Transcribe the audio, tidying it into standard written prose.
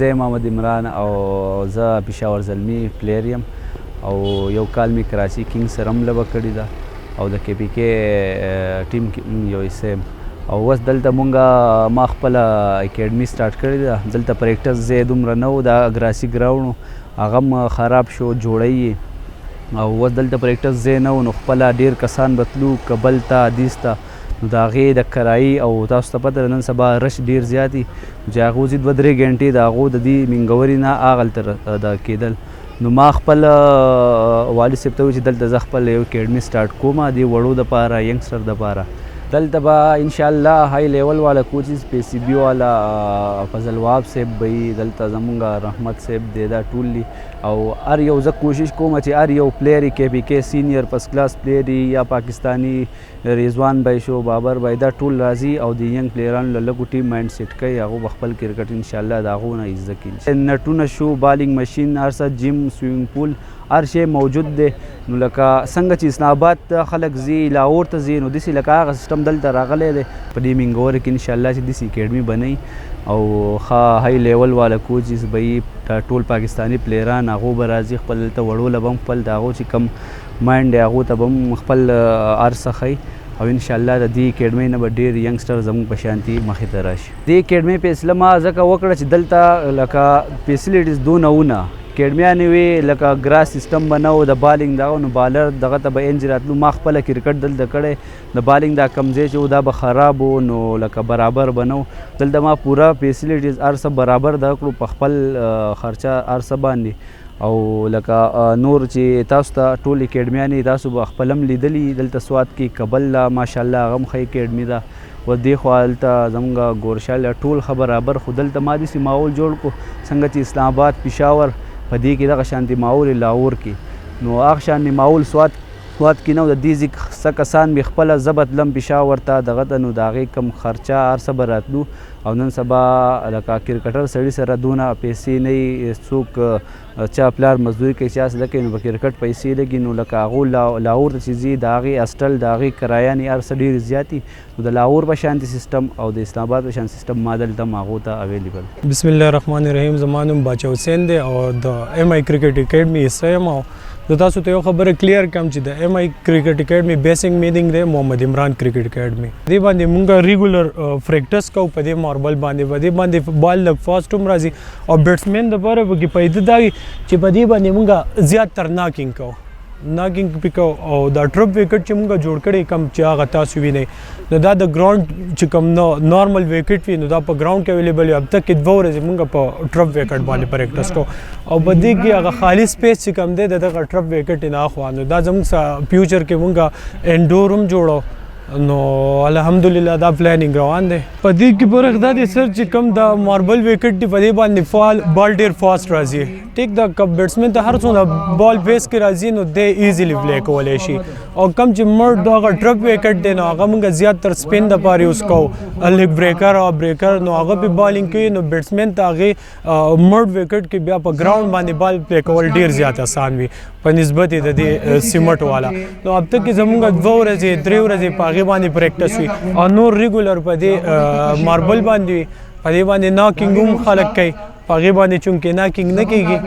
زه محمد عمران او زه پېښور زلمي پلیر یم او یو کال مې کراچي کینګ سره هم لوبه کړې ده او د کې پي کې ټیم کې یو حصه یم او اوس دلته مونږ ما خپله اکیډمي سټارټ کړې ده. دلته پریکټس ځای دومره نه و، دا ګراسي ګراونډ هغه هم خراب شو، جوړی او اوس دلته پریکټس ځای نه و نو خپله ډېر کسان به تلو کابل ته حدیث ته نو د هغې د کرایي او تاسو ته پته نن سبا رش ډېر زیات دي چې هغو ځي 2-3 ګنټې د هغو د دې منګوري نه هغلته د کېدل. نو ما خپل والد صاحب ته وویل چې دلته زه خپل یو اکیډمي سټارټ کوم د وړو دپاره ینګسټر دپاره. دلته به انشاءالله های لیول والا کوچز پی سی بی والا فضل وهاب صاحب به وي، دلته زمونږ رحمت صاحب دی، دا ټول دي او هر یو زه کوشش کوم چې هر یو پلیر کې پی کې سینیر فرست کلاس پلیر یا پاکستانی رضوان بھائی شو، بابر بھائی، دا ټول راځي او د ینګ پلیرانو له لږو ټیم مایند سیټ کوي، هغو به خپل کرکټ انشاءالله د هغو نه زده کړي. نټونه شو، بالینګ مشین، هر څه، جیم، سویمنګ پول، هر شی موجود دی. نو لکه څنګه چې اسلام آباد ته خلک ځي، لاهور ته ځي، نو داسې لکه هغه سیسټم دلته راغلی دی په دې منګورې کې انشاءالله چې داسې اکیډمي بنوي او ښه های لیول والا کوچز به وي، ټول پاکستاني پلیران هغو به راځي، خپل دلته وړو له به هم خپل د هغو چې کم مایند دی هغو ته به هم خپل هر څه ښیي او انشاءالله د دې اکیډمۍ نه به ډېر ینګسټر زموږ په شانتي مخې ته راشي. دې اکیډمۍ فیصله ما ځکه وکړه چې دلته لکه فیسیلیټیز دونه ونه اکیډمیانې وې، لکه ګراس سیسټم به نه و د بالینګ دغه، نو بالر دغه ته به انج راتلو. ما خپله کرکټ دلته کړی، د بالینګ دا کم ځای چې و دا به خراب و نو لکه برابر به نه و. دلته ما پوره فیسیلیټیز هر څه برابر دغه کړو په خپل خرچه هر څه باندې او لکه نور چې تاسو ته ټول اکیډمیانې تاسو به خپل هم لیدلي دلته سوات کې کابل لا ماشاءالله هغه هم ښه اکیډمي ده و دې خوا هلته زموږ ګورشال ټول ښه برابر. خو دلته ما داسې ماحول جوړ کړو څنګه چې اسلام آباد پېښور په دې کې دغه شانتي ماحول لاهور کې نو هغه شانتي ماحول سوات کې نه و. د دې څه کسان مې خپله زه به تلم پېښور ته دغه ته نو د هغې کم خرچه هر څه به راتلو او نن سبا لکه کرکټر سړي سره دونه پیسې نه وي، څوک چا پلار مزدوري کوي چا څه کوي نو په کرکټ پیسې لګي نو لکه هغو لاهور ته چې ځي د هغې هسټل د هغې کرایانې هر څه ډېرې زیات دي نو د لاهور په شانتي سیسټم او د اسلام آباد په شانتي سیسټم ما دلته هم هغو ته اویلیبل. بسم الله الرحمن الرحیم. زما نوم باچا حسین دی او د ایم آی کرکټ اکیډمي حصه یم او زه تاسو ته یو خبره کلیر کړم چې د ایم آی کرکټ اکیډمي بیسک میننګ دی محمد عمران کرکټ اکیډمي. دې باندې مونږ ریګولر پریکټس کوو په دې ماربل باندې، په دې باندې بال لږ فاسټ هم راځي او بیټسمین دپاره پکې پیدا دا وي چې په دې باندې مونږ زیات تر ناکینګ کوو پې کوو او دا ټرپ وکټ چې مونږ جوړ کړی کم چې هغه تاسو وینئ نو دا د ګراؤنډ چې کوم نارمل وکټ وي نو دا په ګراؤنډ کې اویلیبل وي. اب تک کې 2 ورځې مونږ په ټرپ وکټ باندې پریکټس کوو او په دې کې هغه خالي سپیس چې کوم دی د دغه ټرپ وکټ نه اخوا نو دا زموږ فیوچر کې مونږ انډور هم جوړو نو الحمدلله دا پلانینګ روان دی. په دې کې فرق دا دی سر چې کوم دا ماربل وکټ دی په دې باندې بال ډېر فاسټ راځي. ټیک دا کب بیټسمین ته هر څومره بال بیس کې راځي نو دی ایزیلی پلی کولی شي او کم چې مړ دغه ټرپ وکټ دی نو هغه موږ زیات تر سپین دپاره یوز کوو، لیګ بریکر او بریکر نو هغه پې بالینګ کوي نو بیټسمین ته هغې مړ وکټ کې بیا په ګراؤنډ باندې بال پلی کول ډېر زیات اسان وي په نسبت د دې سیمټ والا. نو اب تک کې زموږ 2 ورځې 3 ورځې په هغې باندې پریکټس وي او نور ریګولر په دې ماربل باندې وي، په دې باندې ناکینګ هم خلک کوي، په هغې باندې چونکې ناکینګ نه کېږي